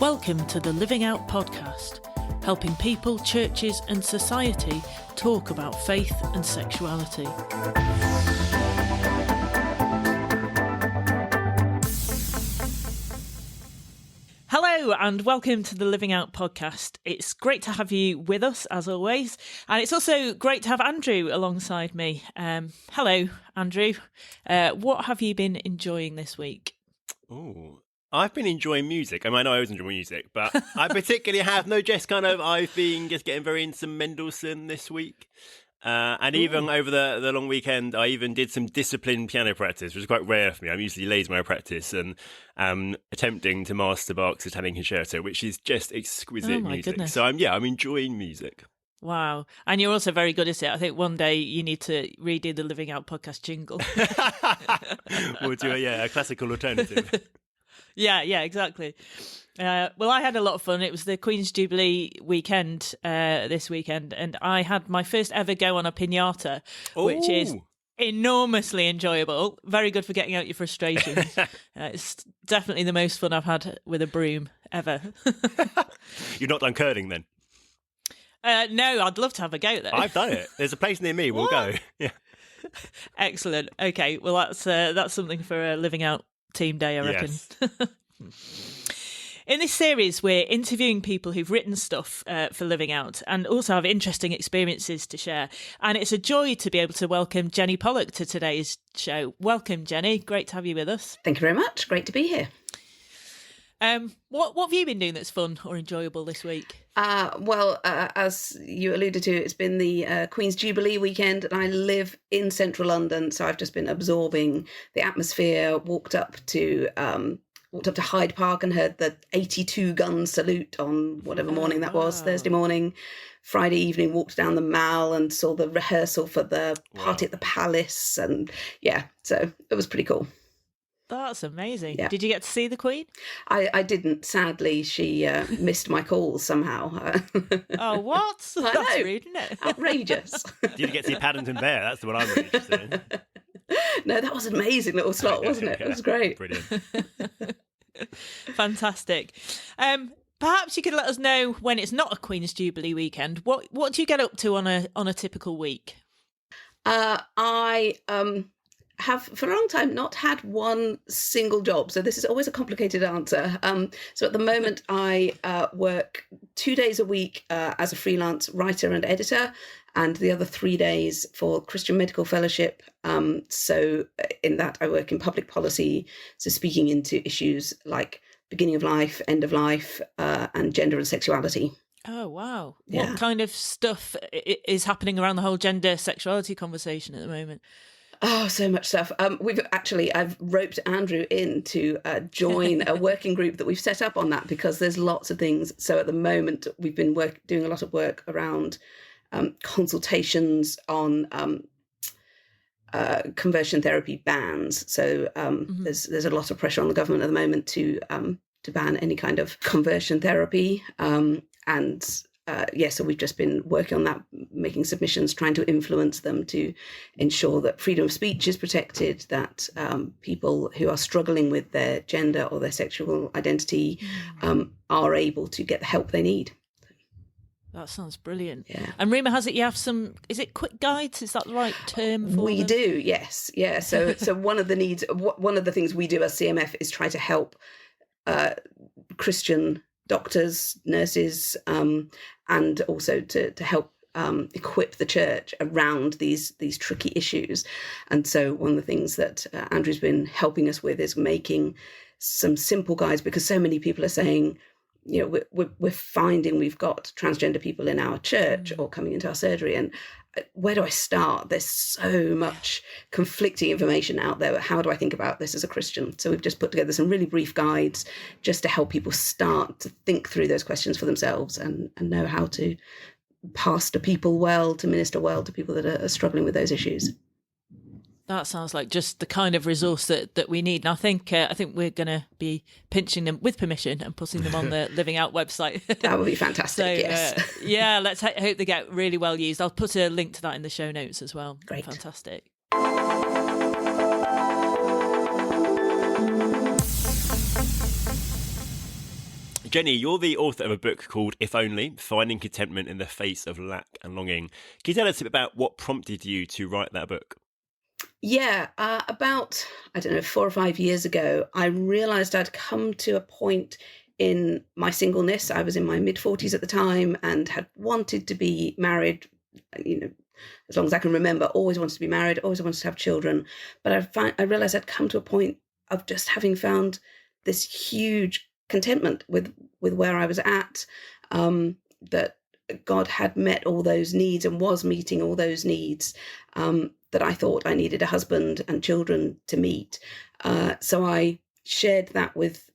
Welcome to the Living Out podcast, helping people, churches and society talk about faith and sexuality. Hello and welcome to the Living Out podcast. It's great to have you with us as always, and it's also great to have Andrew alongside me. Hello, Andrew. What have you been enjoying this week? Oh, I've been enjoying music. I mean, I know I always enjoy music, but I particularly have. No, just kind of, I've been just getting very into some Mendelssohn this week. And even over the long weekend, I even did some disciplined piano practice, which is quite rare for me. I'm usually lazy when I practice, and attempting to master Bach's Italian Concerto, which is just exquisite music. Goodness. So I'm enjoying music. Wow. And you're also very good at it. I think one day you need to redo the Living Out podcast jingle. We'll do a classical alternative. Yeah, exactly. Well, I had a lot of fun. It was the Queen's Jubilee weekend this weekend, and I had my first ever go on a piñata, which is enormously enjoyable. Very good for getting out your frustrations. It's definitely the most fun I've had with a broom ever. You're not done curling then? No, I'd love to have a go though. I've done it. There's a place near me. We'll go. Yeah. Excellent. Okay, well that's something for a Living Out team day, I reckon. Yes. In this series, we're interviewing people who've written stuff for Living Out and also have interesting experiences to share. And it's a joy to be able to welcome Jennie Pollock to today's show. Welcome, Jennie. Great to have you with us. Thank you very much. Great to be here. What have you been doing that's fun or enjoyable this week? As you alluded to, it's been the Queen's Jubilee weekend, and I live in central London, so I've just been absorbing the atmosphere. Walked up to Hyde Park and heard the 82 gun salute on whatever morning that was, Thursday morning. Friday evening, walked down the Mall and saw the rehearsal for the party at the Palace, and so it was pretty cool. That's amazing. Yeah. Did you get to see the Queen? I didn't. Sadly, she missed my calls somehow. Oh, what? That's rude, isn't it? Outrageous. Did you get to see Paddington Bear? That's the one I'm really interested in. No, that was an amazing little slot, wasn't it? It was great. Brilliant. Fantastic. Perhaps you could let us know when it's not a Queen's Jubilee weekend. What do you get up to on a typical week? I have for a long time not had one single job, so this is always a complicated answer. So at the moment I work 2 days a week as a freelance writer and editor, and the other 3 days for Christian Medical Fellowship. So in that I work in public policy, so speaking into issues like beginning of life, end of life, and gender and sexuality. Oh, wow. Yeah. What kind of stuff is happening around the whole gender sexuality conversation at the moment? Oh, so much stuff. I've roped Andrew in to join a working group that we've set up on that, because there's lots of things. So at the moment, we've been doing a lot of work around consultations on conversion therapy bans. So there's a lot of pressure on the government at the moment to ban any kind of conversion therapy. So we've just been working on that, making submissions, trying to influence them to ensure that freedom of speech is protected, that people who are struggling with their gender or their sexual identity are able to get the help they need. That sounds brilliant. Yeah. And rumour has it you have some, is it quick guides? Is that the right term for We them? do, yes. Yeah. So one of the things we do as CMF is try to help Christian doctors, nurses, and also to help equip the church around these tricky issues. And so one of the things that Andrew's been helping us with is making some simple guides, because so many people are saying, you know, we're finding we've got transgender people in our church or coming into our surgery, and where do I start? There's so much conflicting information out there. How do I think about this as a Christian? So we've just put together some really brief guides just to help people start to think through those questions for themselves and know how to pastor people well, to minister well to people that are struggling with those issues. That sounds like just the kind of resource that we need. And I think we're going to be pinching them with permission and putting them on the Living Out website. That would be fantastic, so, yes. Let's hope they get really well used. I'll put a link to that in the show notes as well. Great. Fantastic. Jennie, you're the author of a book called If Only, Finding Contentment in the Face of Lack and Longing. Can you tell us a bit about what prompted you to write that book? Yeah, about, I don't know, 4 or 5 years ago, I realized I'd come to a point in my singleness. I was in my mid-40s at the time and had wanted to be married, as long as I can remember, always wanted to be married, always wanted to have children. But I realized I'd come to a point of just having found this huge contentment with where I was at, that God had met all those needs and was meeting all those needs, that I thought I needed a husband and children to meet. So I shared that with,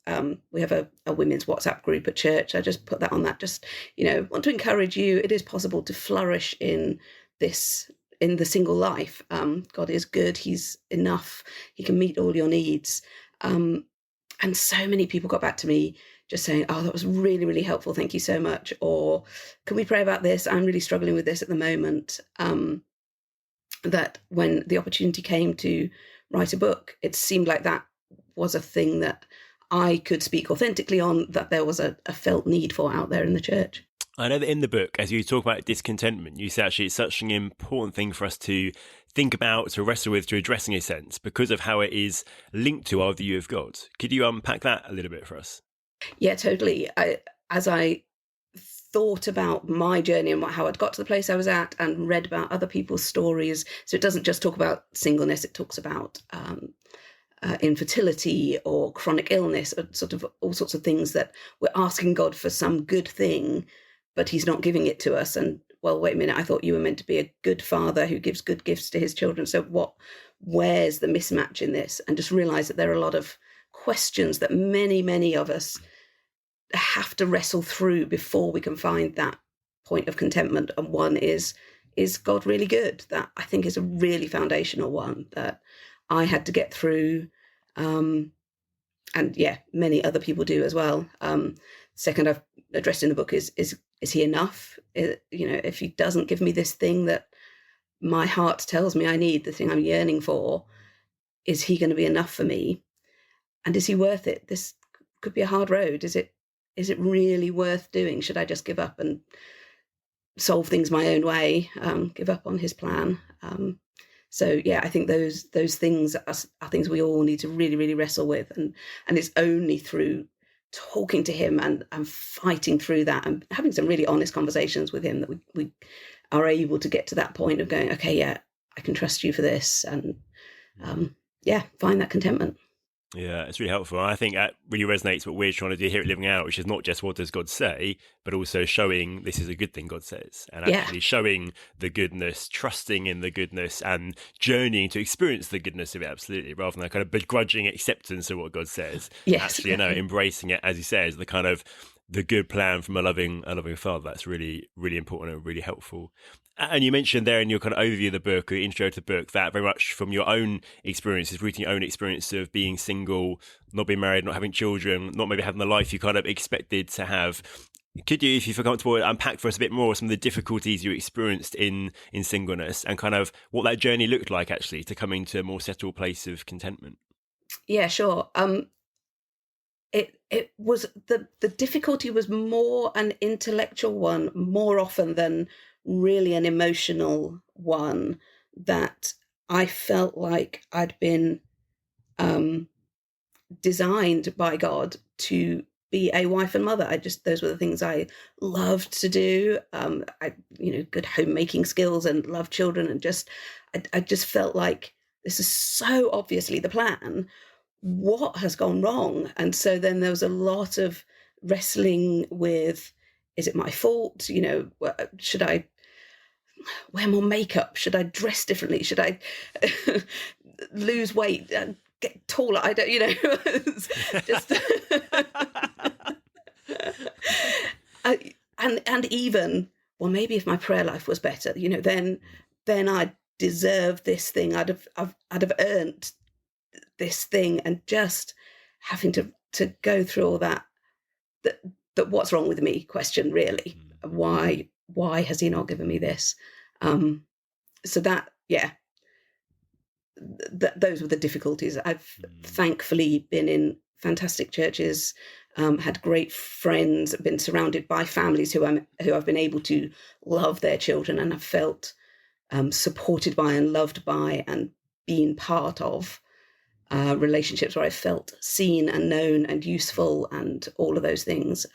we have a women's WhatsApp group at church. I just put that on that, just, want to encourage you. It is possible to flourish in the single life. God is good. He's enough. He can meet all your needs. And so many people got back to me just saying, oh, that was really, really helpful. Thank you so much. Or can we pray about this? I'm really struggling with this at the moment. That when the opportunity came to write a book, it seemed like that was a thing that I could speak authentically on, that there was a felt need for out there in the church. I know that in the book, as you talk about discontentment, you say actually it's such an important thing for us to think about, to wrestle with, to address in a sense, because of how it is linked to our view of God. Could you unpack that a little bit for us? Yeah, totally. As I thought about my journey and how I'd got to the place I was at and read about other people's stories, so it doesn't just talk about singleness, it talks about infertility or chronic illness, or sort of all sorts of things that we're asking God for some good thing, but he's not giving it to us. And, well, wait a minute, I thought you were meant to be a good father who gives good gifts to his children. So where's the mismatch in this? And just realize that there are a lot of questions that many, many of us have to wrestle through before we can find that point of contentment. And one is God really good? That, I think, is a really foundational one that I had to get through. And yeah, many other people do as well. Second I've addressed in the book is he enough? If he doesn't give me this thing that my heart tells me I need, the thing I'm yearning for, is he going to be enough for me? And is he worth it? This could be a hard road. Is it really worth doing? Should I just give up and solve things my own way, give up on his plan? So yeah, I think those things are things we all need to really, really wrestle with. And it's only through talking to him and fighting through that and having some really honest conversations with him that we are able to get to that point of going, okay, yeah, I can trust you for this. And find that contentment. Yeah, it's really helpful. I think that really resonates what we're trying to do here at Living Out, which is not just what does God say, but also showing this is a good thing God says, and actually showing the goodness, trusting in the goodness, and journeying to experience the goodness of it, absolutely, rather than a kind of begrudging acceptance of what God says. Yes. Actually, embracing it, as he says, the kind of the good plan from a loving father. That's really, really important and really helpful. And you mentioned there in your kind of overview of the book, or intro to the book, that very much from your own experiences, rooting your own experience of being single, not being married, not having children, not maybe having the life you kind of expected to have. Could you, if you feel comfortable, unpack for us a bit more some of the difficulties you experienced in singleness and kind of what that journey looked like actually to coming to a more settled place of contentment? Yeah, sure. It was the difficulty was more an intellectual one more often than really an emotional one, that I felt like I'd been designed by God to be a wife and mother. Those were the things I loved to do. Good homemaking skills and love children, and I just felt like this is so obviously the plan. What has gone wrong? And so then there was a lot of wrestling with, is it my fault? Should I wear more makeup? Should I dress differently? Should I lose weight, get taller? I don't, just and even, well, maybe if my prayer life was better, then I'd deserve this thing. I'd have earned this thing, and just having to go through all that what's wrong with me question, really. Why has he not given me this? So that, yeah, those were the difficulties. I've thankfully been in fantastic churches had great friends, been surrounded by families who I've been able to love their children, and have felt supported by and loved by and been part of relationships where I felt seen and known and useful and all of those things.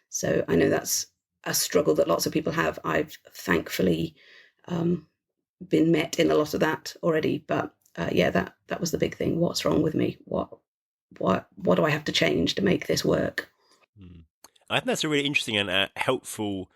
So I know that's a struggle that lots of people have. I've thankfully been met in a lot of that already. But that was the big thing. What's wrong with me? What do I have to change to make this work? I think that's a really interesting and helpful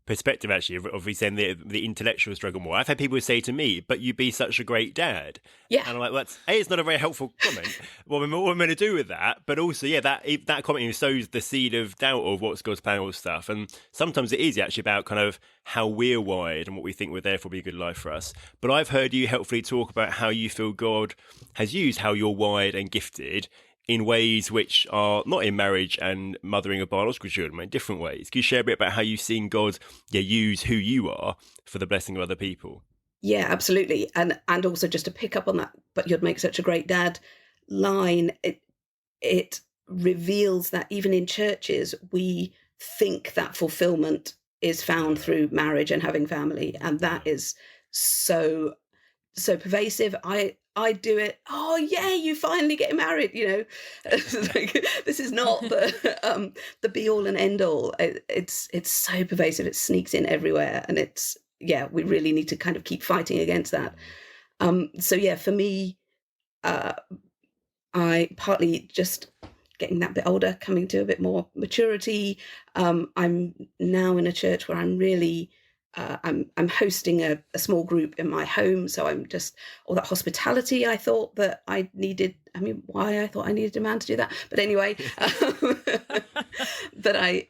perspective, actually, of saying the intellectual struggle more. I've had people say to me, "But you'd be such a great dad." Yeah. And I'm like, it's not a very helpful comment. what am I going to do with that? But also, that comment sows the seed of doubt of what's God's plan, all stuff. And sometimes it is actually about kind of how we're wired and what we think would therefore be a good life for us. But I've heard you helpfully talk about how you feel God has used how you're wired and gifted in ways which are not in marriage and mothering of biological children, but in different ways. Can you share a bit about how you've seen God use who you are for the blessing of other people? Yeah, absolutely. And also, just to pick up on that, "but you'd make such a great dad" line, it reveals that even in churches, we think that fulfillment is found through marriage and having family. And that is so pervasive. I do it. "Oh, yay, you finally get married," this is not the be all and end all. It's so pervasive. It sneaks in everywhere. And we really need to kind of keep fighting against that. For me, I partly just getting that bit older, coming to a bit more maturity. I'm now in a church where I'm really I'm hosting a small group in my home, so I'm just all that hospitality I thought that I needed. I mean, why I thought I needed a man to do that, but anyway, that I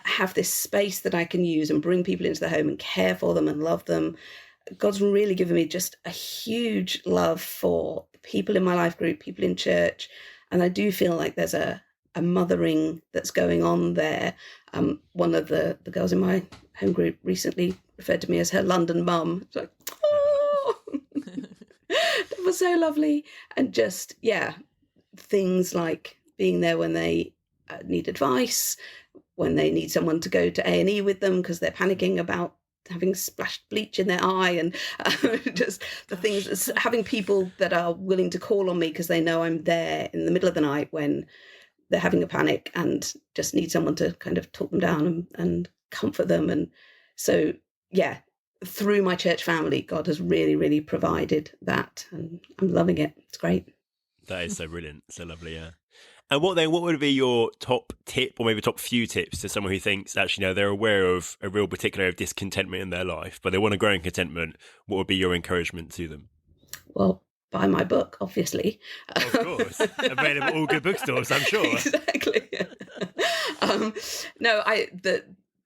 have this space that I can use and bring people into the home and care for them and love them. God's really given me just a huge love for people in my life group, people in church, and I do feel like there's a mothering that's going on there. One of the girls in my home group recently referred to me as her London mum. It's like, oh, that was so lovely. And just, things like being there when they need advice, when they need someone to go to A&E with them because they're panicking about having splashed bleach in their eye, and just the things, having people that are willing to call on me because they know I'm there in the middle of the night when they're having a panic and just need someone to kind of talk them down and comfort them. And so, through my church family, God has really, really provided that, and I'm loving it. It's great. That is so brilliant. So lovely, yeah. And what would be your top tip, or maybe top few tips, to someone who thinks actually, they're aware of a real particular of discontentment in their life, but they want to grow in contentment? What would be your encouragement to them? Well, buy my book, obviously. Of course. Available at all good bookstores, I'm sure. Exactly.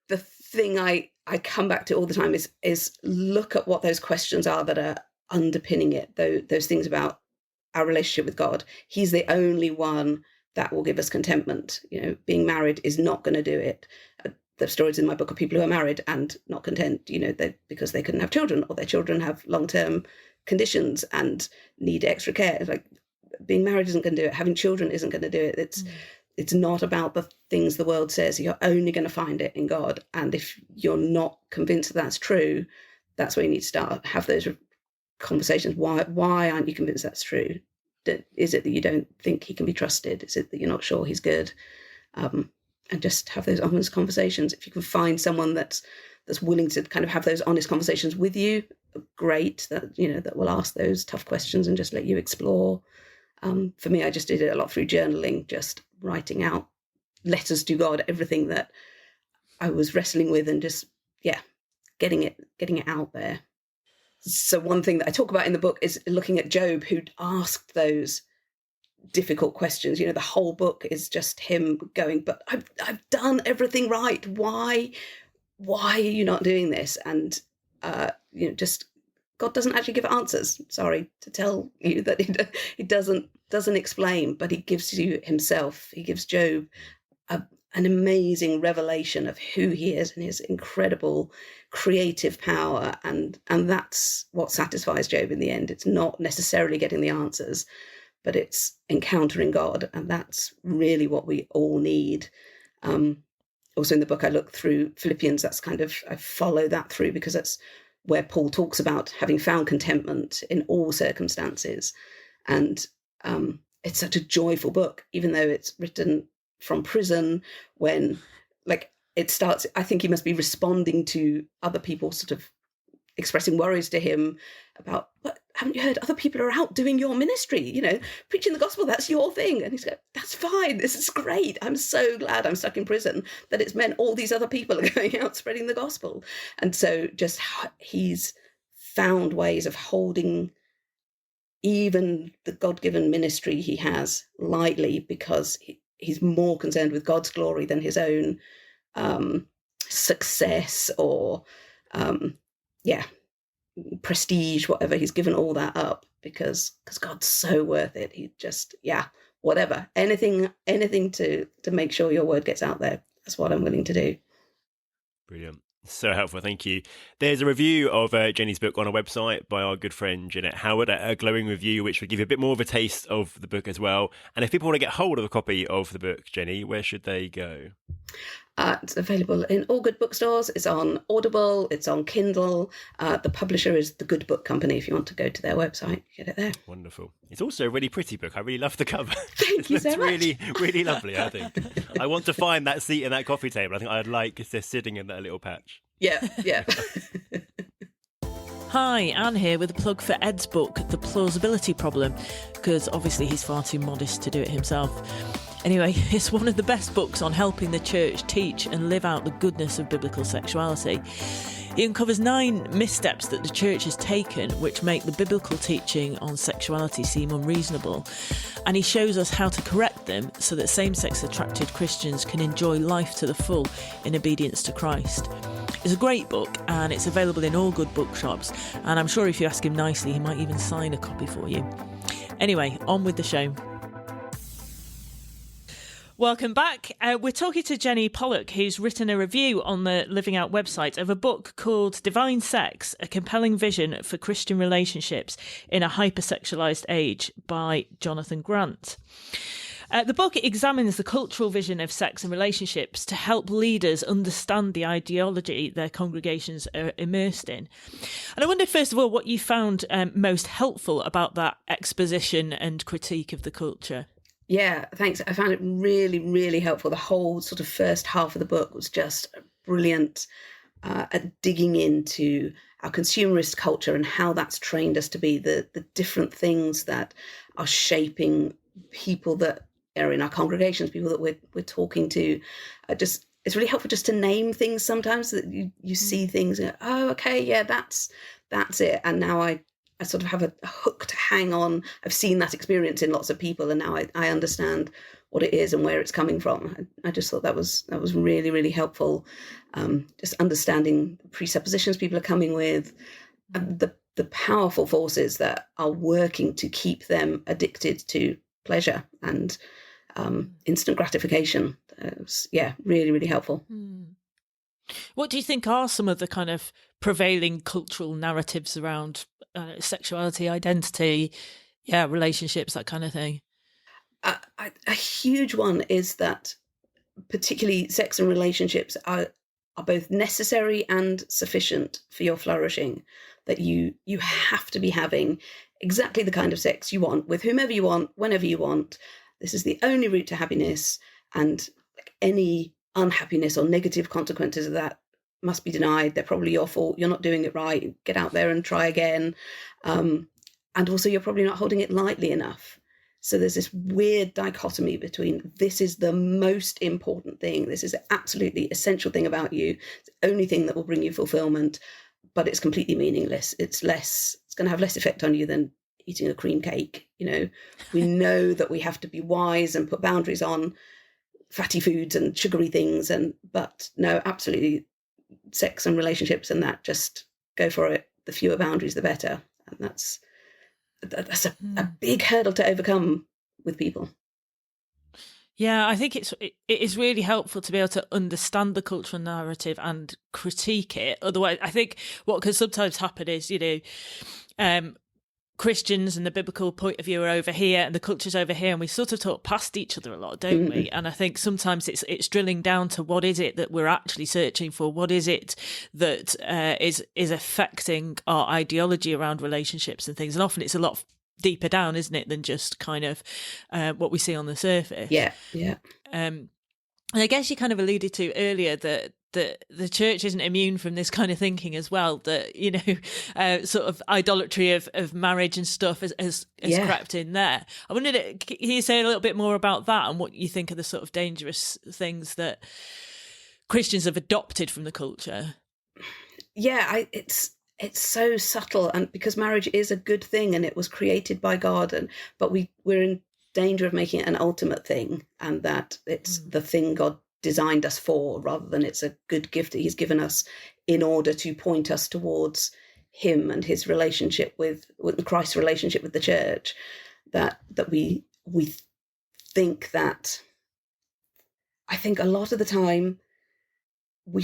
The thing I come back to all the time is look at what those questions are that are underpinning it, those things about our relationship with God. He's the only one that will give us contentment. Being married is not going to do it. The stories in my book are people who are married and not content, because they couldn't have children, or their children have long-term conditions and need extra care. It's like, being married isn't going to do it. Having children isn't going to do it. It's not about the things the world says. You're only going to find it in God. And if you're not convinced that that's true, that's where you need to start. Have those conversations. Why aren't you convinced that's true? Is it that you don't think he can be trusted? Is it that you're not sure he's good? And just have those honest conversations. If you can find someone that's willing to kind of have those honest conversations with you, great. That will ask those tough questions and just let you explore. For me, I just did it a lot through journaling, just writing out letters to God, everything that I was wrestling with, and just getting it out there. So one thing that I talk about in the book is looking at Job, who'd asked those difficult questions. The whole book is just him going, "But I've done everything right. Why are you not doing this?" And just God doesn't actually give answers. Sorry to tell you that he doesn't explain, but he gives you himself. He gives Job an amazing revelation of who he is and his incredible creative power, and that's what satisfies Job in the end. It's not necessarily getting the answers, but it's encountering God. And that's really what we all need. Also in the book, I look through Philippians. That's I follow that through, because that's where Paul talks about having found contentment in all circumstances. And it's such a joyful book, even though it's written from prison, when it starts, I think he must be responding to other people sort of expressing worries to him about, what, haven't you heard other people are out doing your ministry, preaching the gospel, that's your thing. And he's going, that's fine, this is great, I'm so glad I'm stuck in prison, that it's meant all these other people are going out spreading the gospel. And so just he's found ways of holding even the God-given ministry he has lightly, because he's more concerned with God's glory than his own success or prestige, whatever. He's given all that up because God's so worth it. He just, whatever, anything to make sure your word gets out there. That's what I'm willing to do. Brilliant. So helpful, thank you. There's a review of Jennie's book on our website by our good friend Jeanette Howard, a glowing review which will give you a bit more of a taste of the book as well. And if people want to get hold of a copy of the book, Jennie, where should they go? It's available in all good bookstores. It's on Audible, it's on Kindle. The publisher is The Good Book Company. If you want to go to their website, get it there. Wonderful. It's also a really pretty book. I really love the cover. Thank you so much. It's really, really lovely, I think. I want to find that seat in that coffee table. I think I'd like just sitting in that little patch. Yeah. Hi, Anne here with a plug for Ed's book, The Plausibility Problem, because obviously he's far too modest to do it himself. Anyway, it's one of the best books on helping the church teach and live out the goodness of biblical sexuality. He uncovers 9 missteps that the church has taken which make the biblical teaching on sexuality seem unreasonable, and he shows us how to correct them so that same-sex attracted Christians can enjoy life to the full in obedience to Christ. It's a great book and it's available in all good bookshops, and I'm sure if you ask him nicely he might even sign a copy for you. Anyway, on with the show. Welcome back. We're talking to Jennie Pollock, who's written a review on the Living Out website of a book called Divine Sex, A Compelling Vision for Christian Relationships in a Hypersexualized Age by Jonathan Grant. The book examines the cultural vision of sex and relationships to help leaders understand the ideology their congregations are immersed in. And I wonder, first of all, what you found most helpful about that exposition and critique of the culture. Yeah, thanks. I found it really, really helpful. The whole sort of first half of the book was just brilliant at digging into our consumerist culture and how that's trained us to be, the different things that are shaping people that are in our congregations, people that we're talking to. It's really helpful just to name things sometimes, so that you see things and go, oh, okay, yeah, that's it. And now I sort of have a hook to hang on. I've seen that experience in lots of people, and now I understand what it is and where it's coming from. I just thought that was really, really helpful. Just understanding the presuppositions people are coming with, and the powerful forces that are working to keep them addicted to pleasure and instant gratification. It was, really, really helpful. What do you think are some of the kind of prevailing cultural narratives around sexuality, identity, relationships, that kind of thing? A huge one is that particularly sex and relationships are both necessary and sufficient for your flourishing, that you have to be having exactly the kind of sex you want with whomever you want, whenever you want. This is the only route to happiness, and any unhappiness or negative consequences of that must be denied. They're probably your fault. You're not doing it right. Get out there and try again. And also you're probably not holding it lightly enough. So there's this weird dichotomy between, this is the most important thing, this is an absolutely essential thing about you, it's the only thing that will bring you fulfillment, but it's completely meaningless. It's going to have less effect on you than eating a cream cake. We know that we have to be wise and put boundaries on fatty foods and sugary things, but no, absolutely, sex and relationships and that, just go for it. The fewer boundaries, the better. And that's a big hurdle to overcome with people. Yeah, I think it is really helpful to be able to understand the cultural narrative and critique it. Otherwise, I think what can sometimes happen is, Christians and the biblical point of view are over here and the culture's over here, and we sort of talk past each other a lot, don't we? And I think sometimes it's drilling down to what is it that we're actually searching for, what is it that is affecting our ideology around relationships and things, and often it's a lot deeper down, isn't it, than just kind of what we see on the surface. And I guess you kind of alluded to earlier that the church isn't immune from this kind of thinking as well, that, you know, sort of idolatry of marriage and stuff has crept in there. I wondered, can you say a little bit more about that and what you think are the sort of dangerous things that Christians have adopted from the culture? Yeah, it's so subtle, and because marriage is a good thing and it was created by God, but we're in danger of making it an ultimate thing, and that it's the thing God designed us for, rather than it's a good gift that he's given us in order to point us towards him and his relationship with Christ's relationship with the church. That we think that, I think a lot of the time we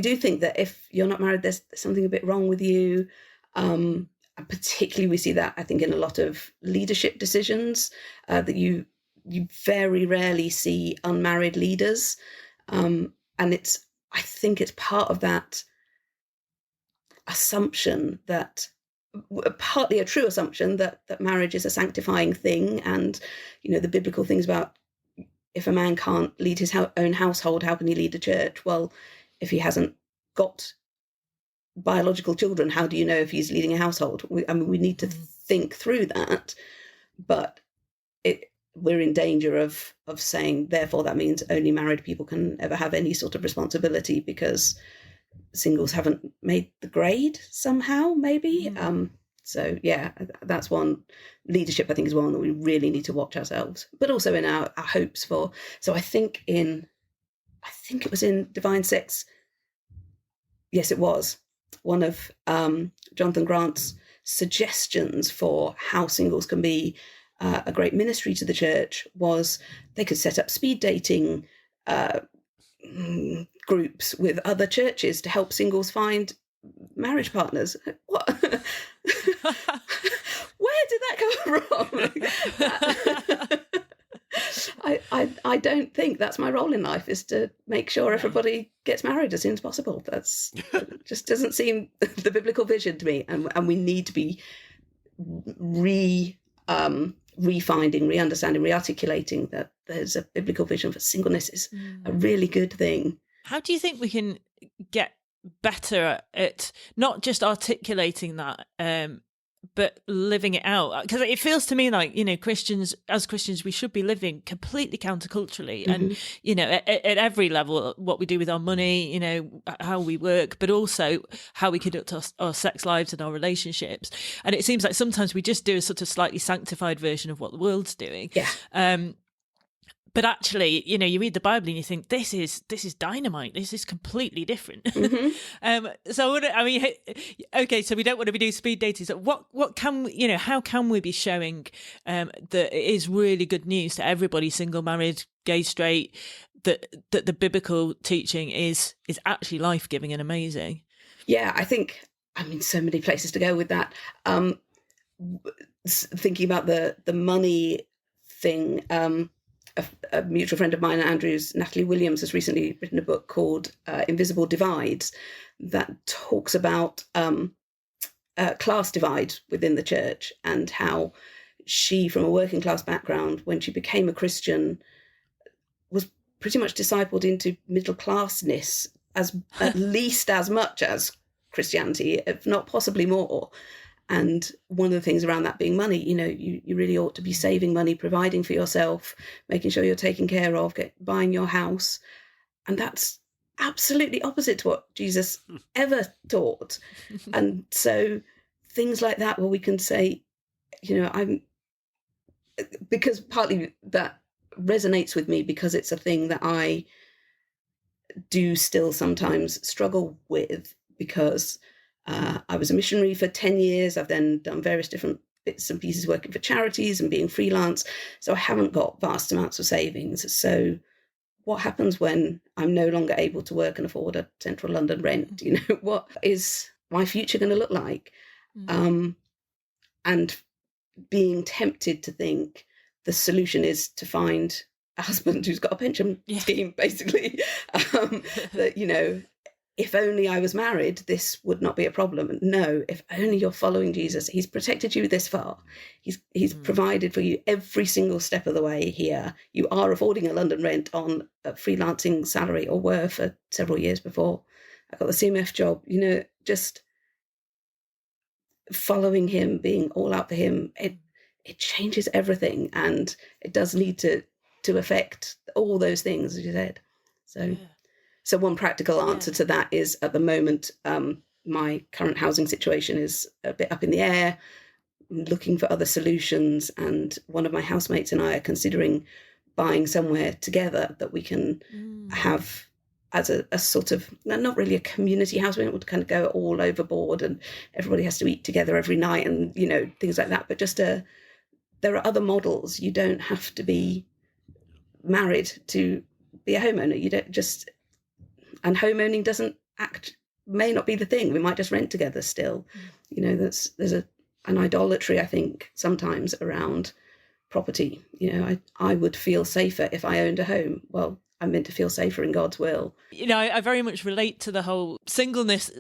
do think that if you're not married, there's something a bit wrong with you. And particularly we see that, I think, in a lot of leadership decisions, that you very rarely see unmarried leaders. And I think it's part of that assumption, that partly a true assumption, that marriage is a sanctifying thing. And, you know, the biblical things about, if a man can't lead his own household, how can he lead a church? Well, if he hasn't got biological children, how do you know if he's leading a household? We need to think through that, but we're in danger of saying, therefore, that means only married people can ever have any sort of responsibility because singles haven't made the grade somehow, maybe. So yeah, that's one. Leadership, I think, is one that we really need to watch ourselves, but also in our hopes for. So I think it was in Divine Sex. Yes, it was one of Jonathan Grant's suggestions for how singles can be a great ministry to the church, was they could set up speed dating groups with other churches to help singles find marriage partners. What? Where did that come from? I don't think that's my role in life, is to make sure everybody gets married as soon as possible. That's just doesn't seem the biblical vision to me, and we need to be refinding, re-understanding, re-articulating that there's a biblical vision for singleness is a really good thing. How do you think we can get better at not just articulating that, but living it out? Because it feels to me like, you know, as Christians, we should be living completely counterculturally, and, you know, at every level, what we do with our money, you know, how we work, but also how we conduct our sex lives and our relationships. And it seems like sometimes we just do a sort of slightly sanctified version of what the world's doing. But actually, you know, you read the Bible and you think, this is dynamite. This is completely different. So we don't want to be doing speed dating. So what can, you know, how can we be showing that it is really good news to everybody, single, married, gay, straight, that the biblical teaching is actually life-giving and amazing? Yeah, I think, so many places to go with that. Thinking about the money thing, a mutual friend of mine, Andrew's, Natalie Williams, has recently written a book called Invisible Divides that talks about class divide within the church, and how she, from a working class background, when she became a Christian, was pretty much discipled into middle classness as at least as much as Christianity, if not possibly more. And one of the things around that being money, you know, you really ought to be saving money, providing for yourself, making sure you're taken care of, buying your house. And that's absolutely opposite to what Jesus ever taught. And so things like that, where we can say, you know, because partly that resonates with me because it's a thing that I do still sometimes struggle with, because I was a missionary for 10 years. I've then done various different bits and pieces working for charities and being freelance. So I haven't got vast amounts of savings. So what happens when I'm no longer able to work and afford a central London rent? You know, what is my future going to look like? and being tempted to think the solution is to find a husband who's got a pension scheme, basically. That, you know, if only I was married, this would not be a problem. No, if only you're following Jesus, he's protected you this far. He's provided for you every single step of the way here. You are affording a London rent on a freelancing salary, or were for several years before I got the CMF job. You know, just following him, being all out for him, it changes everything, and it does need to affect all those things, as you said. So one practical answer to that is, at the moment, my current housing situation is a bit up in the air. I'm looking for other solutions, and one of my housemates and I are considering buying somewhere together that we can have as a sort of, not really a community house. We don't want to kind of go all overboard and everybody has to eat together every night and, you know, things like that. But just there are other models. You don't have to be married to be a homeowner. You don't just, and homeowning may not be the thing. We might just rent together still. You know, there's an idolatry, I think, sometimes around property. You know, I would feel safer if I owned a home. Well, I'm meant to feel safer in God's will. You know, I very much relate to the whole singleness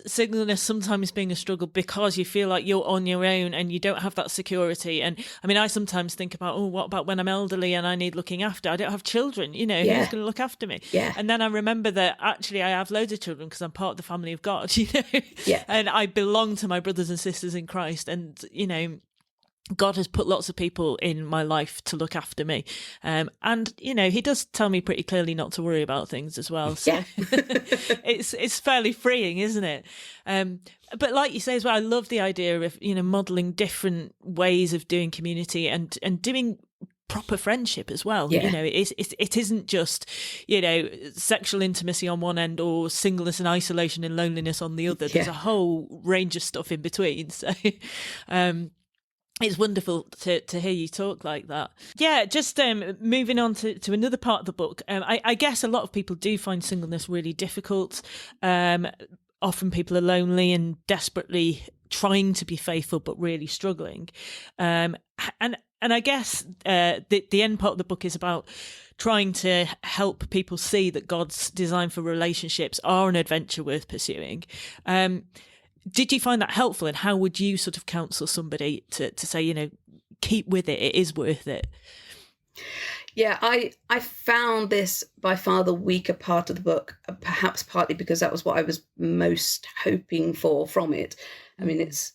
sometimes being a struggle because you feel like you're on your own and you don't have that security. And I mean, I sometimes think about, what about when I'm elderly and I need looking after? I don't have children, you know, who's going to look after me? Yeah. And then I remember that actually I have loads of children because I'm part of the family of God, you know, yeah. And I belong to my brothers and sisters in Christ. And, you know, God has put lots of people in my life to look after me. And, you know, he does tell me pretty clearly not to worry about things as well. So it's fairly freeing, isn't it? But like you say as well, I love the idea of, you know, modelling different ways of doing community and doing proper friendship as well. You know, it isn't just, you know, sexual intimacy on one end or singleness and isolation and loneliness on the other. There's a whole range of stuff in between. So, it's wonderful to hear you talk like that. Yeah, just moving on to another part of the book. I guess a lot of people do find singleness really difficult. Often people are lonely and desperately trying to be faithful, but really struggling. And I guess the end part of the book is about trying to help people see that God's design for relationships are an adventure worth pursuing. Did you find that helpful, and how would you sort of counsel somebody to say, you know, keep with it, it is worth it? Yeah, I found this by far the weaker part of the book, perhaps partly because that was what I was most hoping for from it. I mean, its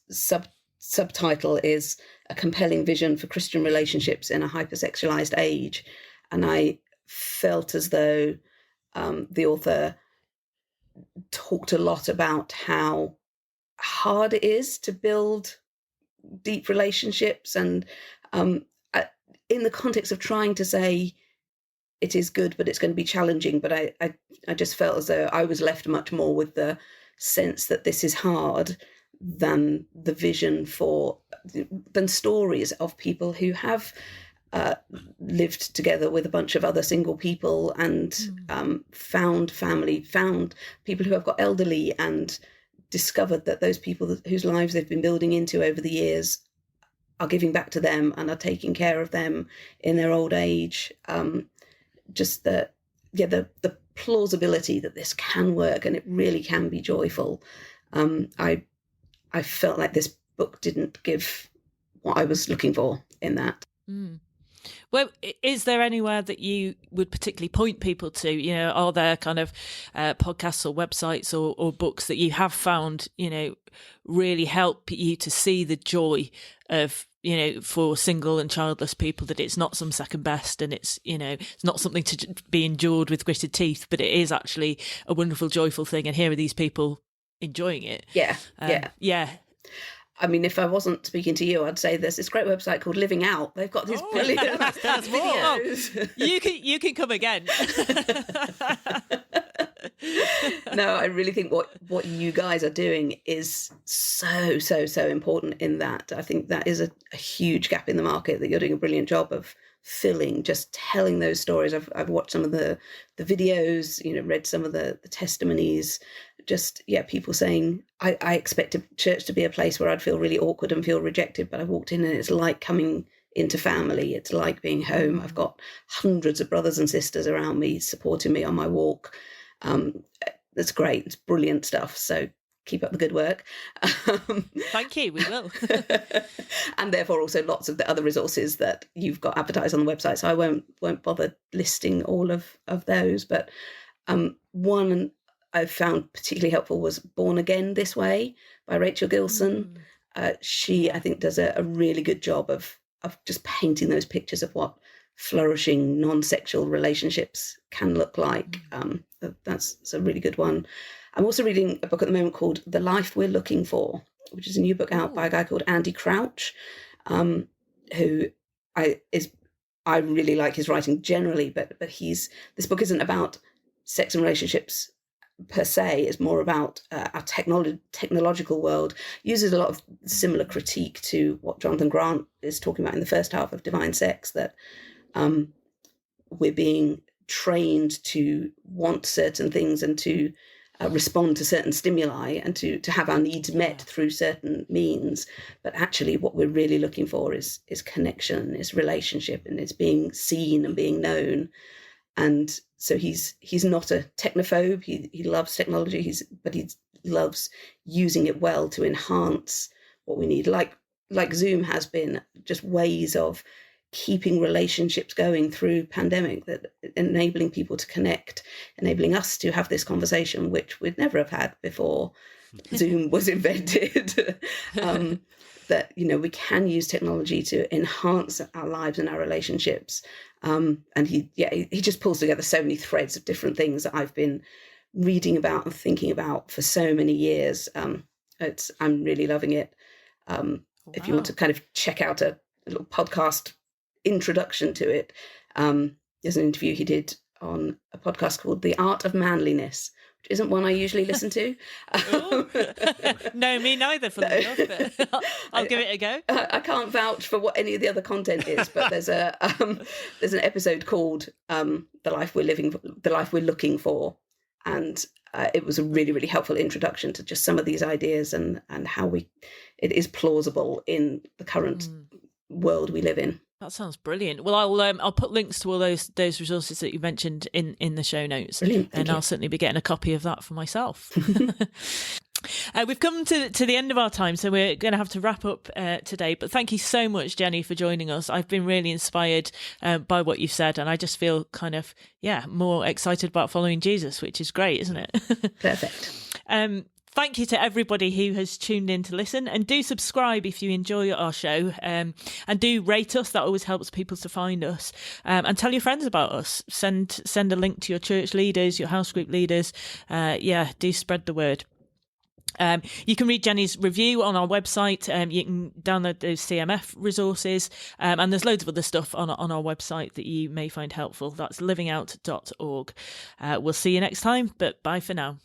subtitle is A Compelling Vision for Christian Relationships in a Hypersexualized Age. And I felt as though the author talked a lot about how hard it is to build deep relationships, and in the context of trying to say it is good, but it's going to be challenging. But I just felt as though I was left much more with the sense that this is hard than the vision than stories of people who have lived together with a bunch of other single people and found family, found people who have got elderly, and discovered that those people whose lives they've been building into over the years are giving back to them and are taking care of them in their old age. Just the plausibility that this can work and it really can be joyful. I felt like this book didn't give what I was looking for in that. Well, is there anywhere that you would particularly point people to? You know, are there kind of podcasts or websites or books that you have found, you know, really help you to see the joy of, you know, for single and childless people, that it's not some second best and it's, you know, it's not something to be endured with gritted teeth, but it is actually a wonderful, joyful thing. And here are these people enjoying it. Yeah. I mean, if I wasn't speaking to you, I'd say there's this great website called Living Out. They've got these brilliant videos. You can come again. No, I really think what you guys are doing is so important in that. I think that is a huge gap in the market that you're doing a brilliant job of filling, just telling those stories. I've watched some of the videos, read some of the testimonies, just, people saying, I expected church to be a place where I'd feel really awkward and feel rejected, but I walked in and it's like coming into family. It's like being home. I've got hundreds of brothers and sisters around me supporting me on my walk. That's great. It's brilliant stuff. So keep up the good work. Thank you. We will. And therefore also lots of the other resources that you've got advertised on the website. So I won't bother listing all of those. But one I found particularly helpful was Born Again This Way by Rachel Gilson. She, I think, does a really good job of just painting those pictures of what flourishing non-sexual relationships can look like. That's a really good one. I'm also reading a book at the moment called The Life We're Looking For, which is a new book out by a guy called Andy Crouch, who I really like his writing generally, but this book isn't about sex and relationships per se. It's more about our technological world. Uses a lot of similar critique to what Jonathan Grant is talking about in the first half of Divine Sex, that we're being trained to want certain things and to respond to certain stimuli and to have our needs met through certain means. But actually what we're really looking for is connection, is relationship, and it's being seen and being known. And so he's not a technophobe. He loves technology, but he loves using it well to enhance what we need, like Zoom has been, just ways of keeping relationships going through pandemic, that enabling people to connect, enabling us to have this conversation, which we'd never have had before Zoom was invented. That, we can use technology to enhance our lives and our relationships. And he just pulls together so many threads of different things that I've been reading about and thinking about for so many years. I'm really loving it. If you want to kind of check out a little podcast introduction to it, there's an interview he did on a podcast called The Art of Manliness, which isn't one I usually listen to. No, me neither, funnily enough, but I'll give it a go. I can't vouch for what any of the other content is, but there's an episode called The Life We're Looking For, and it was a really, really helpful introduction to just some of these ideas and how it is plausible in the current world we live in. That sounds brilliant. Well, I'll put links to all those resources that you mentioned in the show notes. Brilliant, and I'll certainly be getting a copy of that for myself. We've come to the end of our time, so we're going to have to wrap up today. But thank you so much, Jennie, for joining us. I've been really inspired by what you've said, and I just feel kind of, more excited about following Jesus, which is great, isn't it? Perfect. Thank you to everybody who has tuned in to listen, and do subscribe if you enjoy our show, and do rate us. That always helps people to find us, and tell your friends about us. Send a link to your church leaders, your house group leaders. Do spread the word. You can read Jennie's review on our website. You can download those CMF resources, and there's loads of other stuff on our website that you may find helpful. That's livingout.org. We'll see you next time, but bye for now.